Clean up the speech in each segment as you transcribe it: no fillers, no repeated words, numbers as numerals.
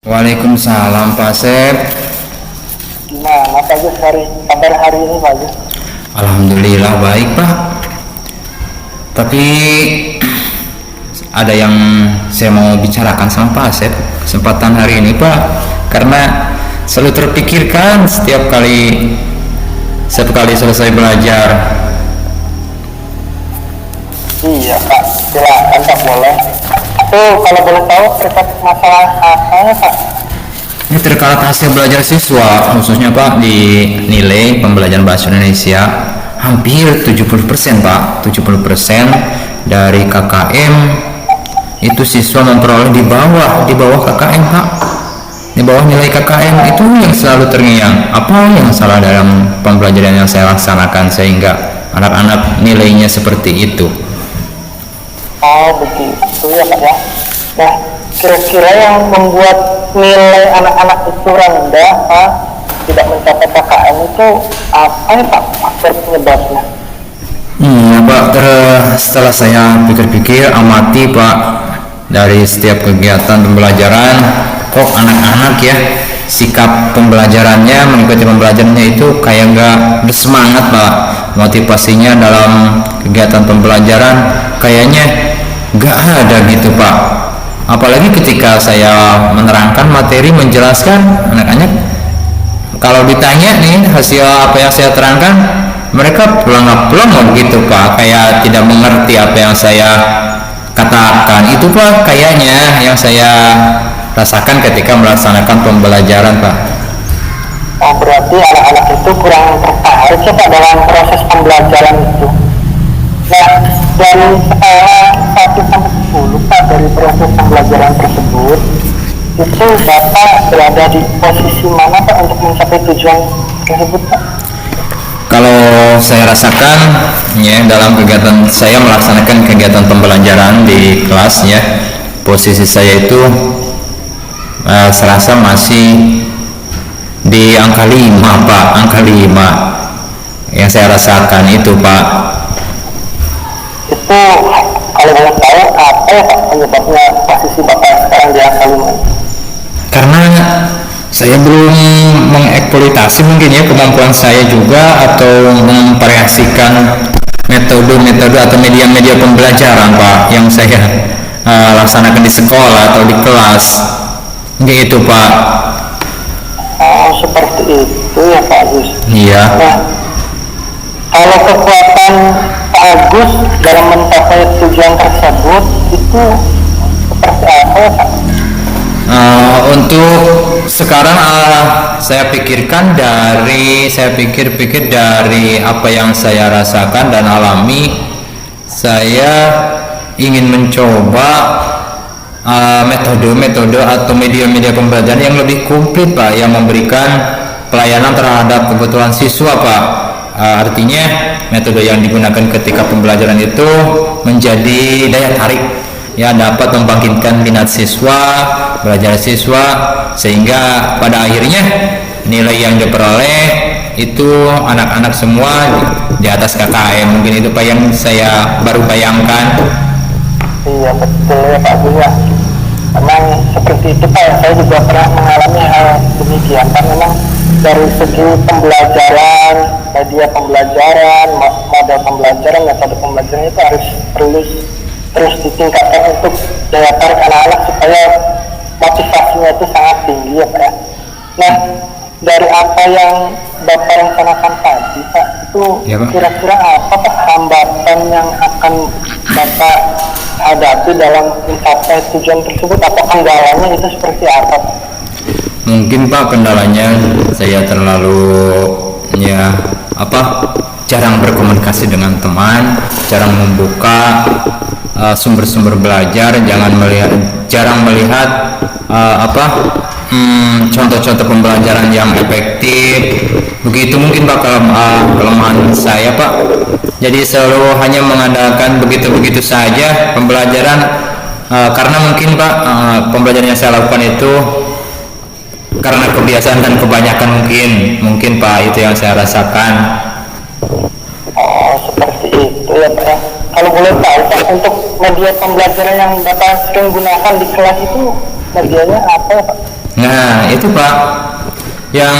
Waalaikumsalam Pak Sep. Gimana Pak Gus kabar hari ini Pak Gus? Alhamdulillah baik Pak. Tapi ada yang saya mau bicarakan sama Pak Sep kesempatan hari ini Pak. Karena selalu terpikirkan setiap kali selesai belajar. Iya Pak, silakan Pak, boleh. Kalau boleh tahu terkait masalah apa ya Pak? Ini terkait hasil belajar siswa, khususnya Pak di nilai pembelajaran bahasa Indonesia hampir 70% Pak. 70% dari KKM itu siswa memperoleh di bawah KKM Pak. Di bawah nilai KKM itu yang selalu terngiang. Apa yang salah dalam pembelajaran yang saya laksanakan sehingga anak-anak nilainya seperti itu? Oh begitu ya Pak ya. Nah, kira-kira yang membuat nilai anak-anak itu rendah Pak, tidak mencapai KKM itu apa ya Pak faktor penyebabnya? Pak, setelah saya pikir-pikir amati Pak, dari setiap kegiatan pembelajaran, kok anak-anak ya sikap pembelajarannya, mengikuti pembelajarannya itu kayak nggak bersemangat Pak. Motivasinya dalam kegiatan pembelajaran kayaknya nggak ada gitu Pak. Apalagi ketika saya menerangkan materi, menjelaskan anak-anak, kalau ditanya nih hasil apa yang saya terangkan, mereka pelongok gitu Pak, kayak tidak mengerti apa yang saya katakan. Itu Pak kayaknya yang saya rasakan ketika melaksanakan pembelajaran Pak. Oh berarti anak-anak itu kurang tertarik ya Pak dalam proses pembelajaran itu. Nah, dari skala 1 sampai 10 Pak dari proses pembelajaran tersebut, itu Bapak berada di posisi mana Pak untuk mencapai tujuan tersebut Pak? Kalau saya rasakan ya dalam kegiatan saya melaksanakan kegiatan pembelajaran di kelas ya, posisi saya itu serasa masih di angka 5 Pak, angka 5 yang saya rasakan itu Pak. Itu kalau boleh tahu apa ya Pak penyebabnya posisi Bapak sekarang di angka 5? Karena saya belum mengeksploitasi mungkin ya kemampuan saya juga, atau memvariasikan metode-metode atau media-media pembelajaran Pak yang saya laksanakan di sekolah atau di kelas gitu Pak. Oh seperti itu ya Pak Agus. Iya. Nah, kalau kekuatan Pak Agus dalam mencapai tujuan tersebut itu seperti apa ya Pak? Untuk sekarang saya pikirkan saya pikir-pikir dari apa yang saya rasakan dan alami, saya ingin mencoba metode-metode atau media-media pembelajaran yang lebih komplit Pak, yang memberikan pelayanan terhadap kebutuhan siswa Pak. Artinya metode yang digunakan ketika pembelajaran itu menjadi daya tarik ya, dapat membangkitkan minat siswa, belajar siswa, sehingga pada akhirnya nilai yang diperoleh itu anak-anak semua di atas KKM. Mungkin itu Pak yang saya baru bayangkan. Iya betul ya Pak Agus ya. Memang seperti itu Pak, saya juga pernah mengalami hal demikian Pak. Memang dari segi pembelajaran, media pembelajaran, model pembelajaran, metode pembelajaran itu harus terus ditingkatkan untuk daya tarik anak-anak supaya motivasinya itu sangat tinggi ya Pak ya. Nah, dari apa yang Bapak rencanakan tadi Pak, itu Ya, Pak. kira-kira apa Pak hambatan yang akan Bapak hadapi dalam mencapai tujuan tersebut, atau kendalanya itu seperti apa Pak? Mungkin Pak kendalanya saya terlalu jarang berkomunikasi dengan teman, jarang membuka sumber-sumber belajar, jarang melihat contoh-contoh pembelajaran yang efektif. Begitu mungkin Pak kelemahan saya Pak. Jadi selalu hanya mengandalkan begitu-begitu saja pembelajaran, karena mungkin Pak pembelajaran yang saya lakukan itu karena kebiasaan dan kebanyakan mungkin Pak, itu yang saya rasakan. Oh seperti itu ya Pak ya. Kalau boleh tahu Pak, untuk media pembelajaran yang Bapak sering gunakan di kelas itu medianya apa ya Pak? Nah, itu Pak, yang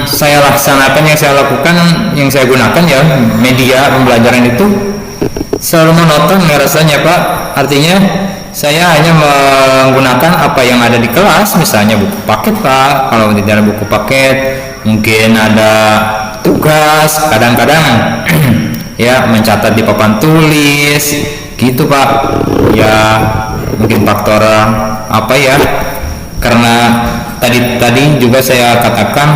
saya laksanakan, yang saya lakukan, yang saya gunakan ya media pembelajaran itu selalu monoton ya rasanya Pak. Artinya saya hanya menggunakan apa yang ada di kelas, misalnya buku paket Pak. Kalau tidak ada buku paket, mungkin ada tugas, kadang-kadang ya mencatat di papan tulis gitu Pak. Ya mungkin faktor apa ya, karena tadi juga saya katakan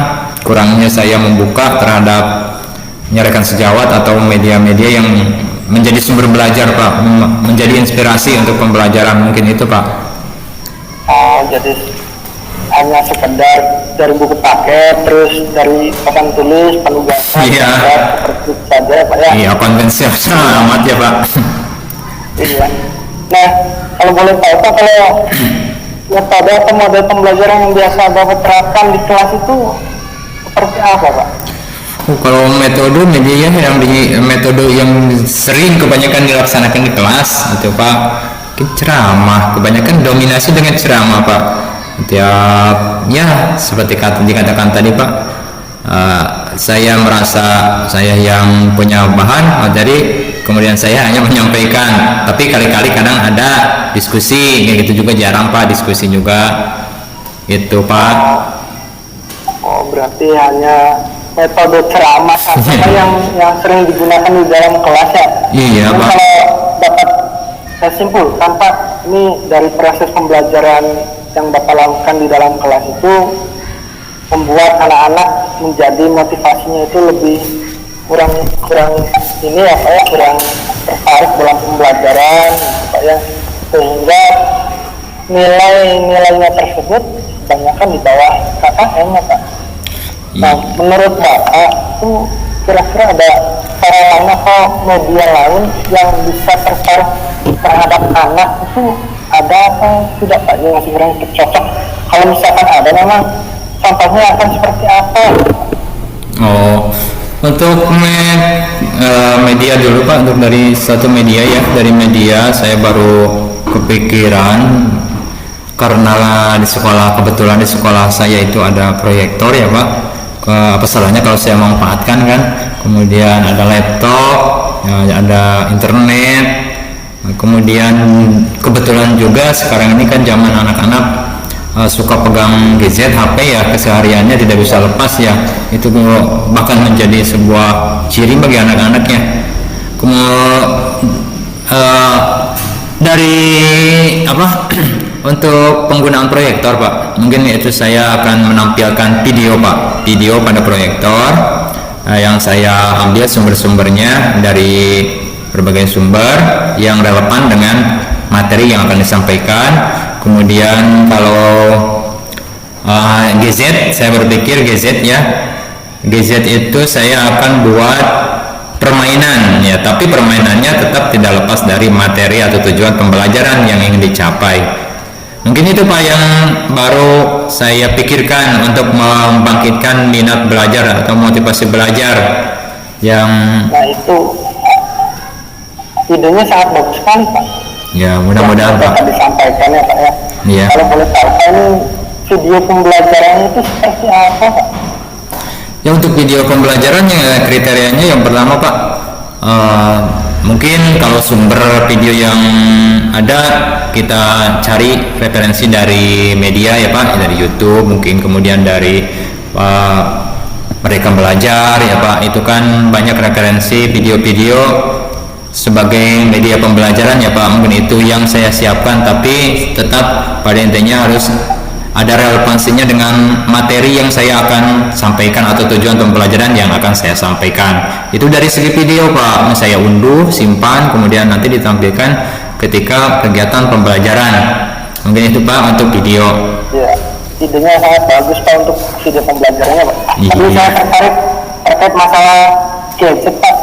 kurangnya saya membuka terhadap menyampaikan sejawat atau media-media yang menjadi sumber belajar Pak, menjadi inspirasi untuk pembelajaran, mungkin itu Pak. Oh, jadi hanya sekedar dari buku paket, terus dari papan tulis, penugasan, Iya. seperti itu saja Pak ya. Iya, konvensional amat ya Pak. Iya. Nah, kalau boleh tahu Pak, kalau metode atau model pembelajaran yang biasa Bapak terapkan di kelas itu seperti apa Pak? Kalau metode media metode yang sering kebanyakan dilaksanakan di kelas itu Pak, ceramah, kebanyakan dominasi dengan ceramah Pak. Ya seperti dikatakan tadi Pak, saya merasa saya yang punya bahan materi, kemudian saya hanya menyampaikan, tapi kali-kali kadang ada diskusi, kayak gitu juga jarang Pak, diskusi juga itu Pak. Oh, berarti hanya metode ceramah saja yang sering digunakan di dalam kelas ya. Iya Jadi Pak. kalau dapat saya simpulkan Pak, ini dari proses pembelajaran yang Bapak lakukan di dalam kelas itu membuat anak-anak menjadi motivasinya itu lebih kurang ini ya Pak ya, kurang tertarik dalam pembelajaran Pak ya, sehingga nilai-nilainya tersebut kebanyakan di bawah KKM ya Pak. Nah, menurut Bapak itu kira-kira ada cara lain atau media lain yang bisa tertarik terhadap anak itu ada atau tidak Pak yang sekiranya cocok? Kalau misalkan ada, memang contohnya akan seperti apa? Oh, untuk media dulu Pak, untuk dari satu media ya, dari media saya baru kepikiran karena kebetulan di sekolah saya itu ada proyektor ya Pak. Apa salahnya kalau saya manfaatkan kan, kemudian ada laptop ya, ada internet, kemudian kebetulan juga sekarang ini kan zaman anak-anak suka pegang gadget, HP ya, kesehariannya tidak bisa lepas ya, itu bahkan menjadi sebuah ciri bagi anak-anaknya. Dari apa untuk penggunaan proyektor Pak, mungkin itu saya akan menampilkan video Pak, video pada proyektor yang saya ambil sumber-sumbernya dari berbagai sumber yang relevan dengan materi yang akan disampaikan. Kemudian kalau gadget, saya berpikir gadget ya, gadget itu saya akan buat permainan ya, tapi permainannya tetap tidak lepas dari materi atau tujuan pembelajaran yang ingin dicapai. Mungkin itu Pak yang baru saya pikirkan untuk membangkitkan minat belajar atau motivasi belajar yang Nah, itu idenya sangat bagus sekali Pak. ya mudah-mudahan Pak. Dapat disampaikan ya Pak ya. Iya. Kalau boleh tahu Pak, ini video pembelajarannya itu seperti apa Pak? Ya, untuk video pembelajarannya kriterianya yang pertama Pak, mungkin kalau sumber video yang ada kita cari referensi dari media ya Pak, dari YouTube mungkin, kemudian dari mereka belajar ya Pak, itu kan banyak referensi video-video sebagai media pembelajaran ya Pak, mungkin itu yang saya siapkan, tapi tetap pada intinya harus ada relevansinya dengan materi yang saya akan sampaikan atau tujuan pembelajaran yang akan saya sampaikan. Itu dari segi video Pak, saya unduh, simpan, kemudian nanti ditampilkan ketika kegiatan pembelajaran. Mungkin itu Pak untuk video. Ya, idenya sangat bagus Pak untuk video pembelajarannya Pak. Iya. Tapi saya terkait masalah gadget Pak.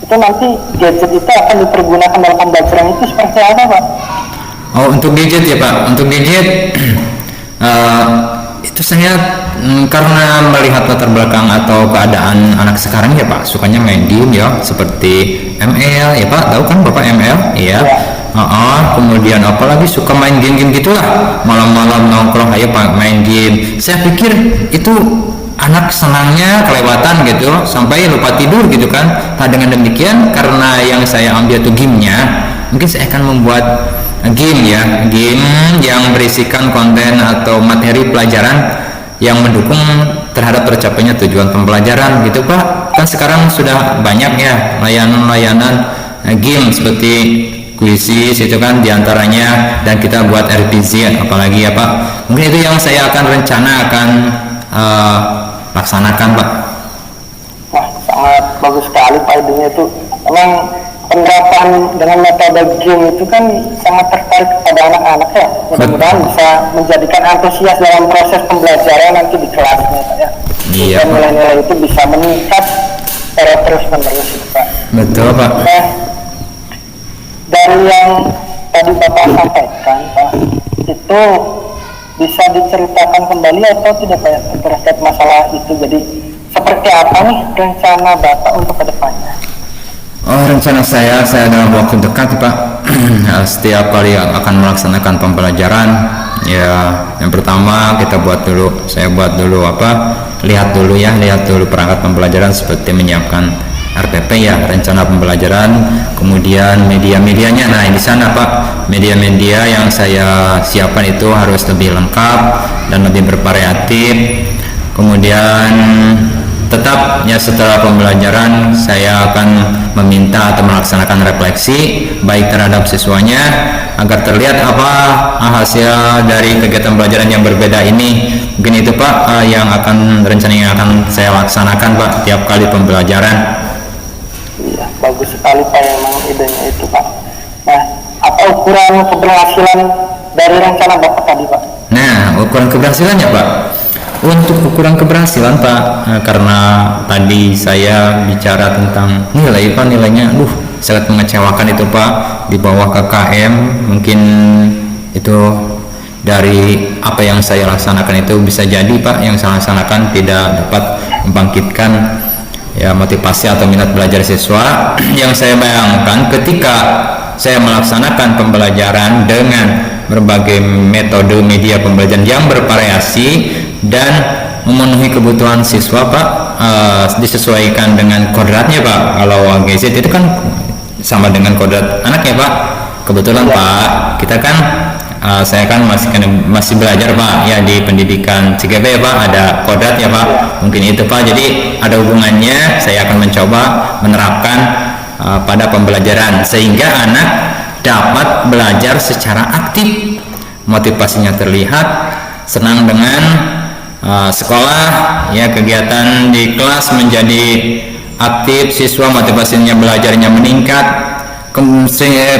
Itu nanti gadget itu akan dipergunakan dalam pembelajaran itu seperti apa Pak? Oh, untuk gadget ya Pak, untuk gadget itu saya karena melihat latar belakang atau keadaan anak sekarang ya Pak, sukanya main game ya, seperti ML ya Pak, tahu kan Bapak ML? Iya. Kemudian apalagi suka main game-game gitulah, malam-malam nongkrong ayo main game. Saya pikir itu anak senangnya kelewatan gitu sampai lupa tidur gitu kan. Nah dengan demikian, karena yang saya ambil tuh gamenya, mungkin saya akan membuat game yang berisikan konten atau materi pelajaran yang mendukung terhadap tercapainya tujuan pembelajaran gitu Pak. Kan sekarang sudah banyak ya layanan-layanan game seperti Quizzes itu kan diantaranya, dan kita buat RPG apalagi ya Pak. Mungkin itu yang saya akan laksanakan Pak. Wah, sangat bagus sekali Pak idenya itu. Memang penerapan dengan metode game itu kan sangat tertarik kepada anak-anak ya. Mudah-mudahan bisa menjadikan antusias dalam proses pembelajaran nanti di kelasnya Pak ya. Iya, dan nilai-nilai itu bisa meningkat secara terus-menerus Pak. Betul Pak. Nah, dari yang tadi Bapak sampaikan Pak, itu bisa diceritakan kembali atau tidak Pak ya, terkait masalah itu? Jadi seperti apa nih rencana Bapak untuk kedepannya? Rencana saya dalam waktu dekat Pak, setiap kali akan melaksanakan pembelajaran ya, yang pertama saya buat dulu lihat dulu perangkat pembelajaran seperti menyiapkan RPP ya, rencana pembelajaran, kemudian media-medianya. Nah di sana Pak, media-media yang saya siapkan itu harus lebih lengkap dan lebih bervariatif. Kemudian tetap ya setelah pembelajaran saya akan meminta atau melaksanakan refleksi baik terhadap siswanya agar terlihat apa hasil dari kegiatan pembelajaran yang berbeda ini. Mungkin itu Pak rencana yang akan saya laksanakan Pak tiap kali pembelajaran. Iya, bagus sekali Pak memang idenya itu Pak. Nah, apa ukuran keberhasilan dari rencana Bapak tadi Pak? Nah, ukuran keberhasilannya Pak, untuk ukuran keberhasilan Pak, karena tadi saya bicara tentang nilai Pak, nilainya sangat mengecewakan itu Pak, di bawah KKM. Mungkin itu dari apa yang saya laksanakan itu bisa jadi Pak, yang saya laksanakan tidak dapat membangkitkan ya motivasi atau minat belajar siswa. Yang saya bayangkan ketika saya melaksanakan pembelajaran dengan berbagai metode media pembelajaran yang bervariasi dan memenuhi kebutuhan siswa Pak, disesuaikan dengan kodratnya Pak. Kalau AGZ itu kan sama dengan kodrat anaknya Pak. Kebetulan Pak, kita kan saya kan masih belajar Pak ya di pendidikan CGP ya Pak, ada kodrat ya Pak, mungkin itu Pak. Jadi ada hubungannya, saya akan mencoba menerapkan pada pembelajaran sehingga anak dapat belajar secara aktif, motivasinya terlihat, senang dengan sekolah ya, kegiatan di kelas menjadi aktif, siswa motivasinya belajarnya meningkat.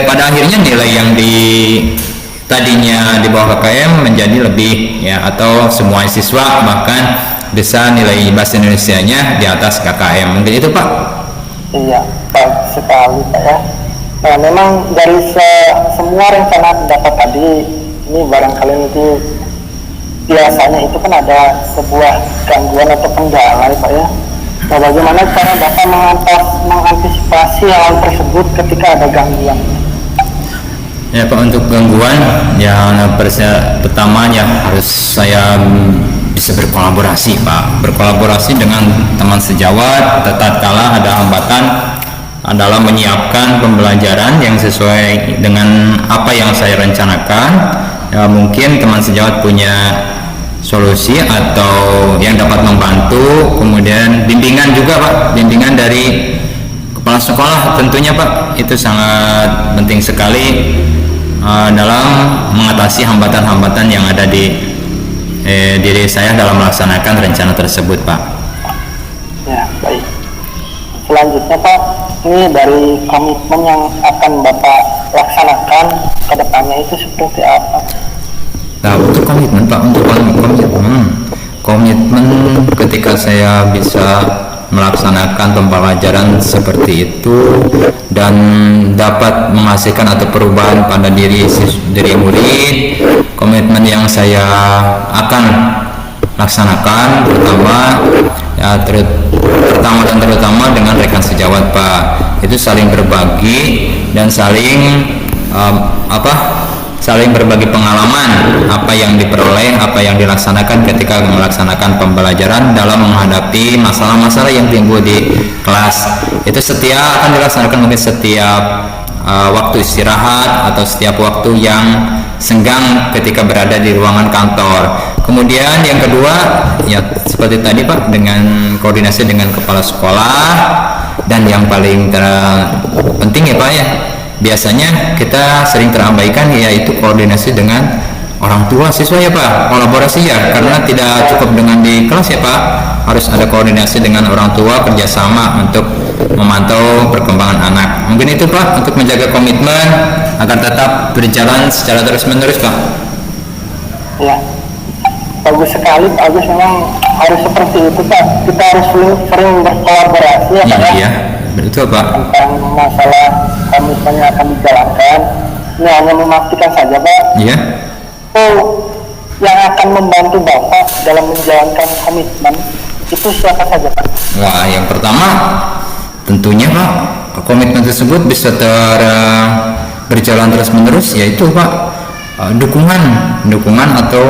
Pada akhirnya nilai yang tadinya di bawah KKM menjadi lebih ya, atau semua siswa bahkan bisa nilai bahasa Indonesianya di atas KKM. Mungkin itu Pak. Iya, baik sekali Pak ya. Nah memang dari semua rencana Bapak tadi ini barangkali itu biasanya itu kan ada sebuah gangguan atau kendala ya Pak ya. Nah bagaimana cara Bapak mengantisipasi hal tersebut ketika ada gangguan? Ya Pak, untuk gangguan yang pertamanya harus saya bisa berkolaborasi Pak, berkolaborasi dengan teman sejawat. Tatkala ada hambatan adalah menyiapkan pembelajaran yang sesuai dengan apa yang saya rencanakan ya, mungkin teman sejawat punya solusi atau yang dapat membantu. Kemudian bimbingan juga Pak, bimbingan dari kepala sekolah tentunya Pak, itu sangat penting sekali dalam mengatasi hambatan-hambatan yang ada di diri saya dalam melaksanakan rencana tersebut Pak. Ya baik. Selanjutnya Pak, ini dari komitmen yang akan Bapak laksanakan ke depannya itu seperti apa? Nah untuk komitmen Pak, untuk komitmen ketika saya bisa melaksanakan pembelajaran seperti itu dan dapat menghasilkan atau perubahan pada diri murid, komitmen yang saya akan laksanakan terutama dengan rekan sejawat Pak, itu saling berbagi dan saling apa saling berbagi pengalaman, apa yang diperoleh, apa yang dilaksanakan ketika melaksanakan pembelajaran dalam menghadapi masalah-masalah yang timbul di kelas. Itu akan dilaksanakan mungkin setiap waktu istirahat atau setiap waktu yang senggang ketika berada di ruangan kantor. Kemudian yang kedua, ya seperti tadi Pak, dengan koordinasi dengan kepala sekolah, dan yang paling penting ya Pak ya, biasanya kita sering terabaikan yaitu koordinasi dengan orang tua siswa ya Pak, kolaborasi ya, karena tidak cukup dengan di kelas ya Pak, harus ada koordinasi dengan orang tua, kerjasama untuk memantau perkembangan anak. Mungkin itu Pak, untuk menjaga komitmen agar tetap berjalan secara terus-menerus Pak. Ya, bagus sekali Pak Agus, memang harus seperti itu Pak, kita harus sering berkolaborasi ya Pak. Iya, betul Pak. Tentang masalah komitmen yang akan dijalankan, ini hanya memastikan saja Pak. Iya. Yang akan membantu Bapak dalam menjalankan komitmen itu siapa saja Pak? Wah, yang pertama tentunya Pak, komitmen tersebut bisa berjalan terus-menerus, yaitu Pak dukungan atau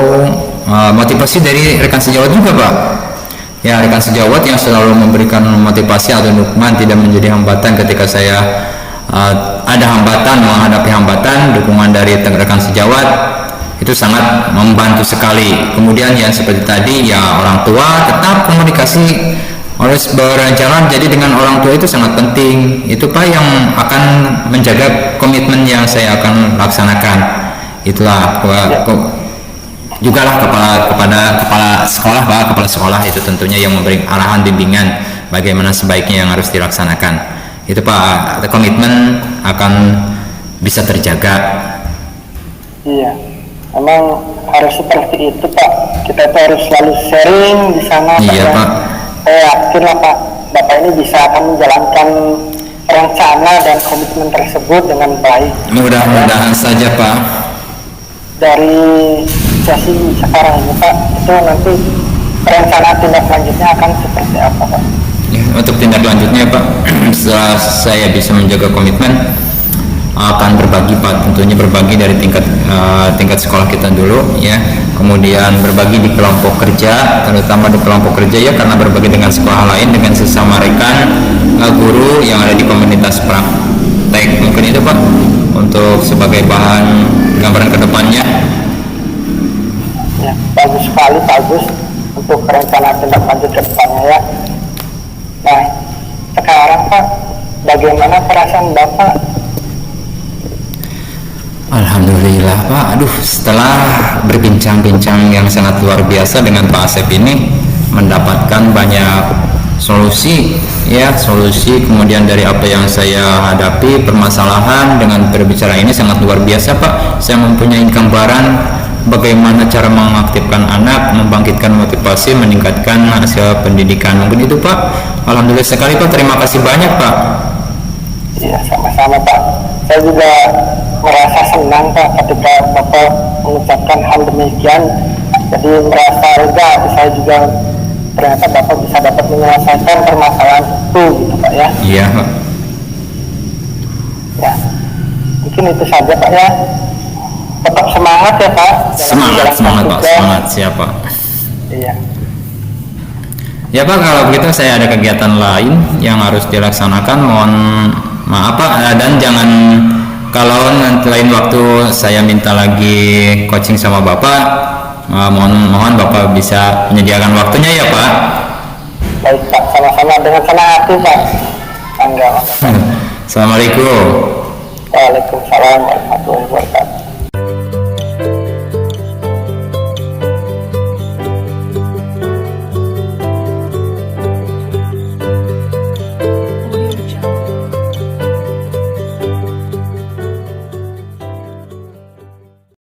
motivasi dari rekan sejawat juga Pak. Ya, rekan sejawat yang selalu memberikan motivasi atau dukungan, tidak menjadi hambatan ketika saya ada hambatan, menghadapi hambatan, dukungan dari rekan sejawat itu sangat membantu sekali. Kemudian yang seperti tadi ya, orang tua tetap komunikasi harus berjalan, jadi dengan orang tua itu sangat penting. Itu Pak yang akan menjaga komitmen yang saya akan laksanakan. Itulah juga lah kepada kepala sekolah Pak, kepala sekolah itu tentunya yang memberi arahan bimbingan bagaimana sebaiknya yang harus dilaksanakan. Itu Pak, komitmen akan bisa terjaga. Iya, memang harus seperti itu Pak, kita itu harus selalu sharing di sana. Iya Pak. Saya yakin lah Pak, Bapak ini bisa akan menjalankan rencana dan komitmen tersebut dengan baik. Mudah-mudahan saja Pak. Dari sesi sekarang ini Pak, itu nanti rencana tindak lanjutnya akan seperti apa Pak? Ya, untuk tindak lanjutnya Pak, setelah saya bisa menjaga komitmen, akan berbagi Pak, tentunya berbagi dari tingkat sekolah kita dulu ya, kemudian berbagi di kelompok kerja, terutama di kelompok kerja ya, karena berbagi dengan sekolah lain, dengan sesama rekan guru yang ada di komunitas praktek. Mungkin itu Pak, untuk sebagai bahan gambaran kedepannya. Ya, bagus sekali Pak Agus untuk rencana tindak lanjut ke depannya ya. Nah, sekarang Pak, bagaimana perasaan Bapak? Alhamdulillah Pak, aduh, setelah berbincang-bincang yang sangat luar biasa dengan Pak Asep ini, mendapatkan banyak solusi ya, kemudian dari apa yang saya hadapi, permasalahan dengan berbicara ini sangat luar biasa Pak. Saya mempunyai gambaran bagaimana cara mengaktifkan anak, membangkitkan motivasi, meningkatkan hasil pendidikan. Mungkin itu Pak. Alhamdulillah sekali Pak, terima kasih banyak Pak. Iya, sama-sama Pak. Saya juga merasa senang Pak ketika Bapak mengucapkan hal demikian. Jadi merasa lega, saya juga ternyata Bapak bisa dapat menyelesaikan permasalahan itu gitu Pak ya. Iya Pak. Ya, mungkin itu saja Pak ya. Tetap semangat ya Pak. Semangat Pak, semangat, siapa? Iya. Ya Pak, kalau begitu saya ada kegiatan lain yang harus dilaksanakan, mohon maaf Pak, dan jangan, kalau nanti lain waktu saya minta lagi coaching sama Bapak, mohon Bapak bisa menyediakan waktunya ya Pak. Baik Pak, sama-sama, dengan senang hati Pak. Assalamualaikum. Assalamualaikum. Waalaikumsalam warahmatullahi wabarakatuh.